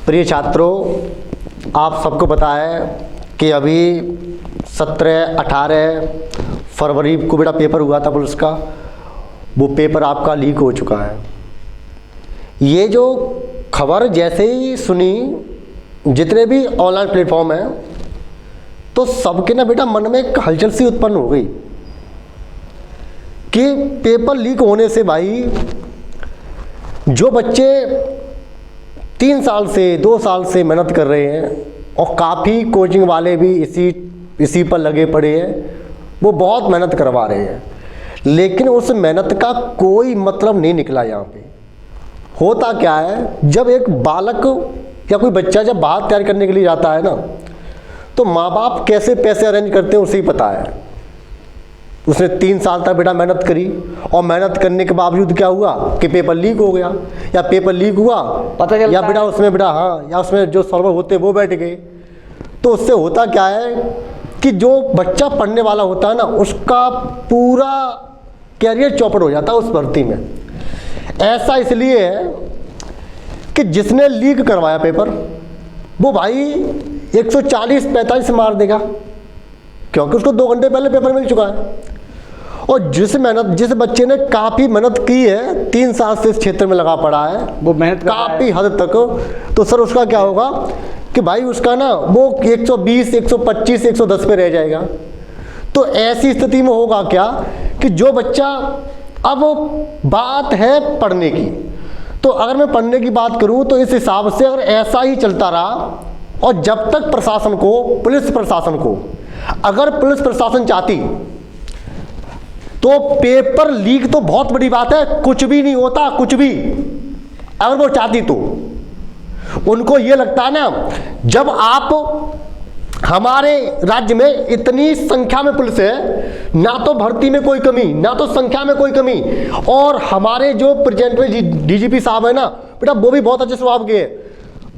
प्रिय छात्रों, आप सबको पता है कि अभी 17-18 फरवरी को बेटा पेपर हुआ था पुलिस का। वो पेपर आपका लीक हो चुका है। ये जो खबर जैसे ही सुनी जितने भी ऑनलाइन प्लेटफॉर्म हैं तो सबके ना बेटा मन में एक हलचल सी उत्पन्न हो गई कि पेपर लीक होने से भाई जो बच्चे 3 साल से 2 साल से मेहनत कर रहे हैं और काफ़ी कोचिंग वाले भी इसी पर लगे पड़े हैं, वो बहुत मेहनत करवा रहे हैं, लेकिन उस मेहनत का कोई मतलब नहीं निकला। यहाँ पे होता क्या है, जब एक बालक या कोई बच्चा जब बात तैयार करने के लिए जाता है ना, तो माँ बाप कैसे पैसे अरेंज करते हैं उसे ही पता है। उसने 3 साल तक बेटा मेहनत करी और मेहनत करने के बावजूद क्या हुआ कि पेपर लीक हो गया, या पेपर लीक हुआ पता चलता या बेटा उसमें बेटा हाँ या उसमें जो सर्वर होते वो बैठ गए। तो उससे होता क्या है कि जो बच्चा पढ़ने वाला होता है ना, उसका पूरा कैरियर चौपट हो जाता है उस भर्ती में। ऐसा इसलिए है कि जिसने लीक करवाया पेपर वो भाई 140-45 मार देगा, क्योंकि उसको 2 घंटे पहले पेपर मिल चुका है। और जिस बच्चे ने काफ़ी मेहनत की है, 3 साल से इस क्षेत्र में लगा पड़ा है, वो मेहनत काफ़ी हद तक, तो सर उसका क्या होगा कि भाई उसका ना वो 120, 125, 110 पे रह जाएगा। तो ऐसी स्थिति में होगा क्या कि जो बच्चा, अब बात है पढ़ने की, तो अगर मैं पढ़ने की बात करूं तो इस हिसाब से अगर ऐसा ही चलता रहा और जब तक प्रशासन को, पुलिस प्रशासन को, अगर पुलिस प्रशासन चाहती तो पेपर लीक तो बहुत बड़ी बात है, कुछ भी नहीं होता, कुछ भी, अगर वो चाहती तो। उनको ये लगता है ना, जब आप हमारे राज्य में इतनी संख्या में पुलिस है, ना तो भर्ती में कोई कमी, ना तो संख्या में कोई कमी, और हमारे जो प्रेजेंट में डीजीपी साहब है ना बेटा, वो भी बहुत अच्छे स्वभाव के हैं।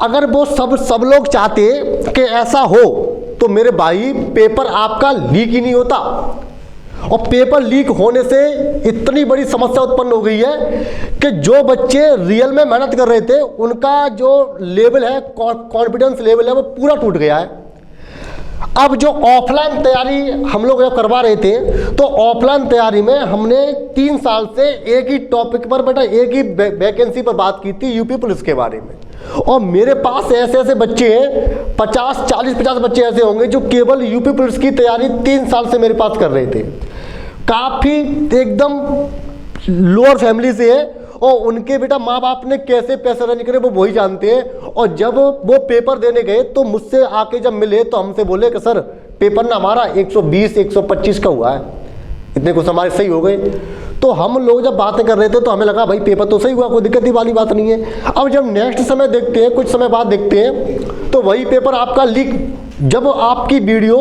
अगर वो सब लोग चाहते कि ऐसा हो तो मेरे भाई पेपर आपका लीक ही नहीं होता। और पेपर लीक होने से इतनी बड़ी समस्या उत्पन्न हो गई है कि जो बच्चे रियल में मेहनत कर रहे थे उनका जो लेवल है, कॉन्फिडेंस लेवल है, वो पूरा टूट गया है। अब जो ऑफलाइन तैयारी हम लोग जब करवा रहे थे, तो ऑफलाइन तैयारी में हमने 3 साल से एक ही टॉपिक पर बेटा, एक ही वैकेंसी पर बात की थी, यूपी पुलिस के बारे में। और मेरे पास ऐसे बच्चे हैं, 40-50 बच्चे ऐसे होंगे जो केवल यूपी पुलिस की तैयारी 3 साल से मेरे पास कर रहे थे। काफ़ी एकदम लोअर फैमिली से है, और उनके बेटा माँ बाप ने कैसे पैसे अरेंज करे वो वही जानते हैं। और जब वो पेपर देने गए तो मुझसे आके जब मिले तो हमसे बोले कि सर पेपर ना हमारा 120-125 का हुआ है, इतने कुछ हमारे सही हो गए। तो हम लोग जब बातें कर रहे थे तो हमें लगा भाई पेपर तो सही हुआ, कोई दिक्कत वाली बात नहीं है। अब जब नेक्स्ट समय देखते हैं, कुछ समय बाद देखते हैं, तो वही पेपर आपका लीक, जब आपकी वीडियो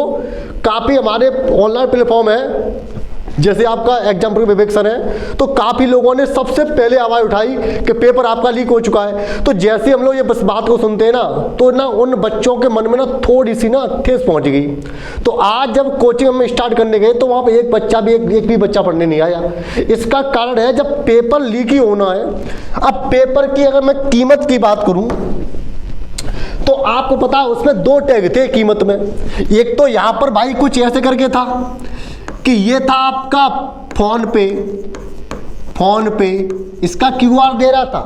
काफ़ी हमारे ऑनलाइन प्लेटफॉर्म है, जैसे आपका एग्जाम्पल विवेक सर है, तो काफ़ी लोगों ने सबसे पहले आवाज़ उठाई कि पेपर आपका लीक हो चुका है। तो जैसे हम लोग ये बस बात को सुनते हैं ना, तो ना उन बच्चों के मन में ना थोड़ी सी ना ठेस पहुंच गई। तो आज जब कोचिंग हम स्टार्ट करने गए तो वहाँ पे एक भी बच्चा पढ़ने नहीं आया। इसका कारण है जब पेपर लीक ही होना है। अब पेपर की अगर मैं कीमत की बात करूँ तो आपको पता है उसमें 2 टैग थे कीमत में। एक तो यहाँ पर भाई कुछ ऐसे करके था कि ये था आपका फोन पे इसका QR दे रहा था।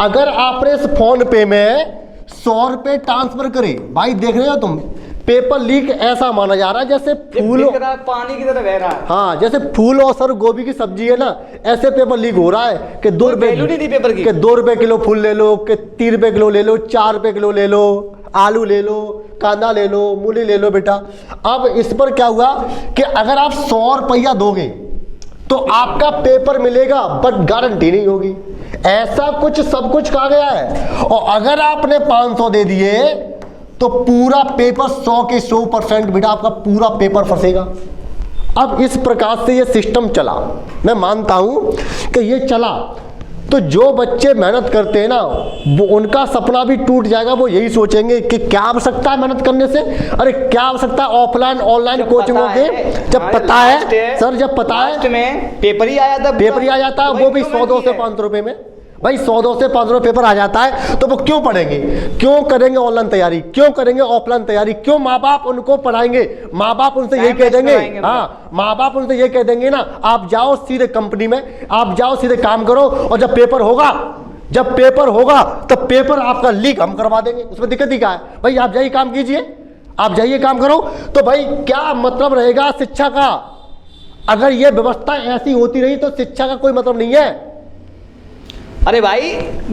अगर आपने इस फोन पे में 100 रुपये ट्रांसफर करे, भाई देख रहे हो तुम, पेपर लीक ऐसा माना जा रहा है जैसे फूल पानी की तरह बह रहा है। हाँ, जैसे फूल और सर गोभी की सब्जी है ना, ऐसे पेपर लीक हो रहा है कि 2 रुपए किलो फूल ले लो, कि 3 रुपए किलो ले लो, 4 रुपए किलो ले लो, आलू ले लो, कांदा ले लो, मूली ले लो बेटा। अब इस पर क्या हुआ कि अगर आप 100 रुपया दोगे तो आपका पेपर मिलेगा, बट गारंटी नहीं होगी। ऐसा कुछ सब कुछ कहा गया है। और अगर आपने 500 दे दिए तो पूरा पेपर 100 के 100% बेटा आपका पूरा पेपर फंसेगा। अब इस प्रकार से ये सिस्टम चला, मैं मानता हूं कि ये चला, तो जो बच्चे मेहनत करते हैं ना, वो उनका सपना भी टूट जाएगा। वो यही सोचेंगे कि क्या आवश्यकता है मेहनत करने से, अरे क्या आवश्यकता है ऑफलाइन ऑनलाइन कोचिंगों के, जब पता है सर, जब पता है में पेपर ही आ जाता, वो भी 100 से 500 रुपए में। भाई 100 से 500 पेपर आ जाता है तो वो क्यों पढ़ेंगे, क्यों करेंगे ऑनलाइन तैयारी, क्यों करेंगे ऑफलाइन तैयारी, क्यों माँ बाप उनको पढ़ाएंगे? माँ बाप उनसे यही कह देंगे, हाँ माँ बाप उनसे ये कह देंगे ना, आप जाओ सीधे कंपनी में, आप जाओ सीधे काम करो, और जब पेपर होगा तब पेपर आपका लीक हम करवा देंगे। उसमें दिक्कत ही क्या है भाई, आप जाइए काम कीजिए, आप जाइए काम करो। तो भाई क्या मतलब रहेगा शिक्षा का? अगर ये व्यवस्था ऐसी होती रही तो शिक्षा का कोई मतलब नहीं है। अरे भाई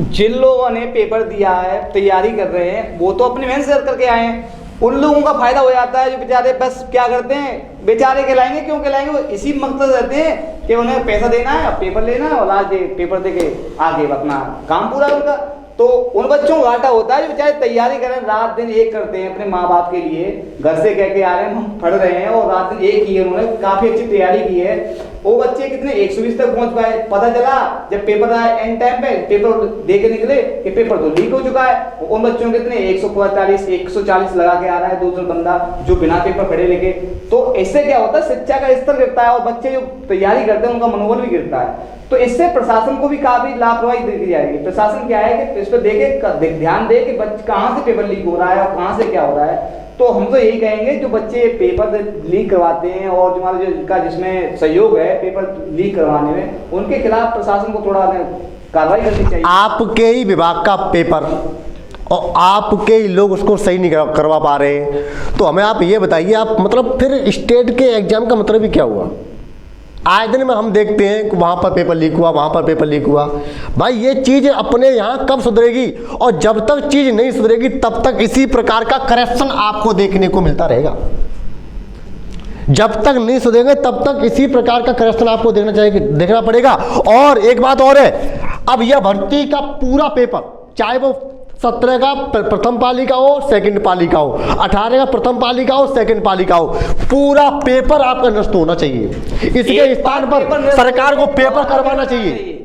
जिन लोगों ने पेपर दिया है, तैयारी कर रहे हैं, वो तो अपनी मेहनत से करके आए हैं, उन लोगों का फायदा हो जाता है। जो बेचारे बस क्या करते हैं, बेचारे कहलाएंगे, क्यों कहलाएंगे, वो इसी मकसद रहते हैं कि उन्हें पैसा देना है, पेपर लेना है, और लास्ट डे पेपर दे के आगे अपना काम पूरा उनका। तो उन बच्चों को घाटा होता है जो बेचारे तैयारी करें, रात दिन एक करते हैं अपने माँ बाप के लिए, घर से कह के आ रहे हैं हम पढ़ रहे हैं, और रात दिन एक की है, उन्होंने काफी अच्छी तैयारी की है। वो बच्चे कितने 120 तक पहुंच पाए, पता चला जब पेपर आया एंड टाइम पे, पेपर दे के निकले कि पेपर तो लीक हो चुका है। उन बच्चों के कितने 145 140 लगा के आ रहा है दूसरा बंदा जो बिना पेपर पढ़े लेके। तो इससे क्या होता है, शिक्षा का स्तर गिरता है, और बच्चे जो तैयारी करते हैं उनका मनोबल भी गिरता है। तो इससे प्रशासन को भी काफी लापरवाही देखी जाएगी। प्रशासन क्या है कि इस पर देखे, ध्यान दे कि बच्चे कहाँ से पेपर लीक हो रहा है और कहाँ से क्या हो रहा है। तो हम तो यही कहेंगे जो बच्चे पेपर लीक करवाते हैं और जो हमारे जिनका जिसमें सहयोग है पेपर लीक करवाने में, उनके खिलाफ प्रशासन को थोड़ा कार्रवाई करनी चाहिए। आपके ही विभाग का पेपर और आपके ही लोग उसको सही नहीं करवा पा रहे हैं, तो हमें आप ये बताइए, आप मतलब फिर स्टेट के एग्जाम का मतलब ही क्या हुआ? आए दिन में हम देखते हैं कि वहाँ पर पेपर लीक हुआ, वहाँ पर पेपर लीक हुआ। भाई ये चीज़ अपने यहाँ कब सुधरेगी? और जब तक चीज़ नहीं सुधरेगी तब तक इसी प्रकार का करप्शन आपको देखने को मिलता रहेगा। जब तक नहीं सुधरेंगे तब तक इसी प्रकार का करप्शन आपको देखना पड़ेगा। और एक बात और है, अब यह भर्ती का पूरा पेपर, चाहे वो 17 का प्रथम पाली का हो, सेकंड पाली का हो, 18 का प्रथम पाली का हो, सेकंड पाली का हो, पूरा पेपर आपका नष्ट होना चाहिए। इसके स्थान पर सरकार को पेपर करवाना चाहिए,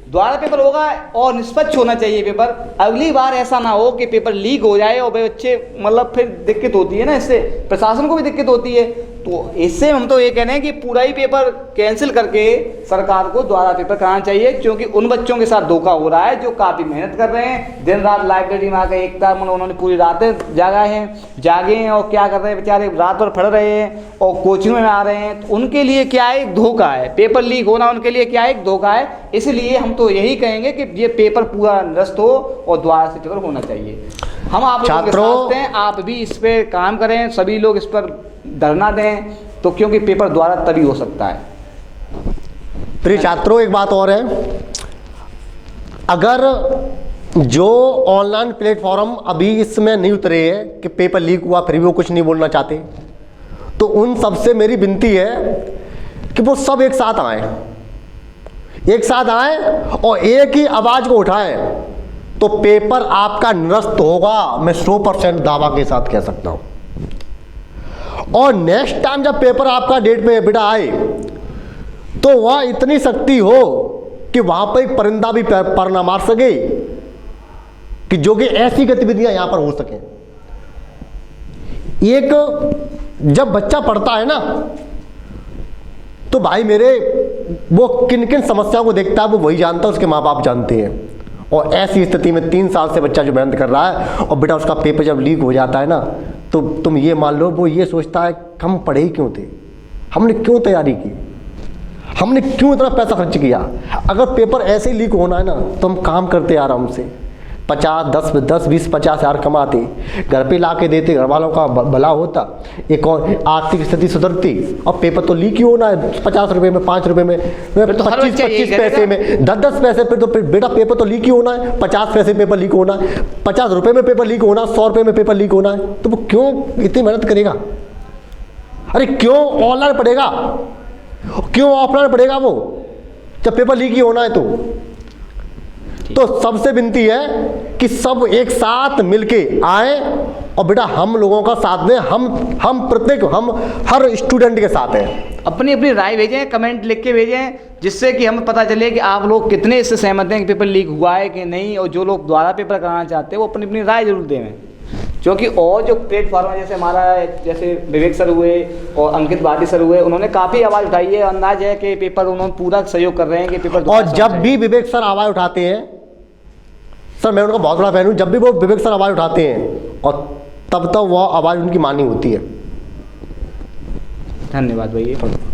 द्वारा पेपर होगा और निष्पक्ष होना चाहिए पेपर। अगली बार ऐसा ना हो कि पेपर लीक हो जाए और बच्चे मतलब फिर दिक्कत होती है ना, इससे प्रशासन को भी दिक्कत होती है। तो इससे हम तो ये कह रहे हैं कि पूरा ही पेपर कैंसिल करके सरकार को द्वारा पेपर कराना चाहिए, क्योंकि उन बच्चों के साथ धोखा हो रहा है जो काफ़ी मेहनत कर रहे हैं, दिन रात लाइब्रेरी में आकर एकता मतलब उन्होंने पूरी रातें जागे हैं और क्या कर रहे हैं बेचारे, रात भर पढ़ रहे हैं और कोचिंग में आ रहे हैं। तो उनके लिए क्या एक धोखा है, पेपर लीक होना उनके लिए क्या एक धोखा है। इसलिए हम तो यही कहेंगे कि ये पेपर पूरा निरस्त हो और द्वारा से पेपर होना चाहिए। हम आप लोगों के साथ हैं, आप भी इस पर काम करें, सभी लोग इस पर धरना दें, तो क्योंकि पेपर द्वारा तभी हो सकता है। प्रिय छात्रों, एक बात और है, अगर जो ऑनलाइन प्लेटफॉर्म अभी इसमें नहीं उतरे हैं कि पेपर लीक हुआ फिर भी वो कुछ नहीं बोलना चाहते, तो उन सबसे मेरी विनती है कि वो सब एक साथ आए और एक ही आवाज को उठाएं, तो पेपर आपका निरस्त होगा, मैं 100% दावा के साथ कह सकता हूं। और नेक्स्ट टाइम जब पेपर आपका डेट पे बेटा आए तो वह इतनी शक्ति हो कि वहां पर एक परिंदा भी पर ना मार सके, कि जो कि ऐसी गतिविधियां यहां पर हो सके। एक जब बच्चा पढ़ता है ना, तो भाई मेरे वो किन किन समस्याओं को देखता है वो वही जानता है, उसके माँ बाप जानते हैं। और ऐसी स्थिति में 3 साल से बच्चा जो मेहनत कर रहा है और बेटा उसका पेपर जब लीक हो जाता है ना, तो तुम ये मान लो वो ये सोचता है हम पढ़े ही क्यों थे, हमने क्यों तैयारी की, हमने क्यों इतना पैसा खर्च किया। अगर पेपर ऐसे ही लीक होना है ना तो हम काम करते आराम से 10 20 50 हज़ार कमाते, घर पे ला के देते, घर वालों का भला होता, एक और आर्थिक स्थिति सुधरती। और पेपर तो लीक ही होना है 50 रुपये में, 5 रुपये में, 25 पैसे में, 10 पैसे पे, तो बेटा पेपर तो लीक ही होना है। 50 पैसे पेपर लीक होना है, 50 रुपये में पेपर लीक होना, 100 रुपये में पेपर लीक होना है, तो वो क्यों इतनी मेहनत करेगा? अरे क्यों ऑनलाइन पढ़ेगा, क्यों ऑफलाइन पढ़ेगा वो, जब पेपर लीक ही होना है। तो सबसे विनती है कि सब एक साथ मिलके आए और बेटा हम लोगों का साथ दें, हम हर स्टूडेंट के साथ हैं। अपनी अपनी राय भेजें, कमेंट लिख के भेजें, जिससे कि हमें पता चले कि आप लोग कितने इससे सहमत हैं कि पेपर लीक हुआ है कि नहीं, और जो लोग दोबारा पेपर कराना चाहते हैं वो अपनी अपनी राय जरूर दें। क्योंकि और जो प्लेटफॉर्म है, जैसे हमारा जैसे विवेक सर हुए और अंकित भाटी सर हुए, उन्होंने काफ़ी आवाज़ उठाई है। अंदाज है कि पेपर उन्होंने पूरा सहयोग कर रहे हैं कि पेपर। और जब भी विवेक सर आवाज़ उठाते हैं सर मैं उनका बहुत बड़ा फ़ैन हूँ। जब भी वो विवेक सर आवाज़ उठाते हैं और तब तक वो आवाज़ उनकी मानी होती है। धन्यवाद भैया।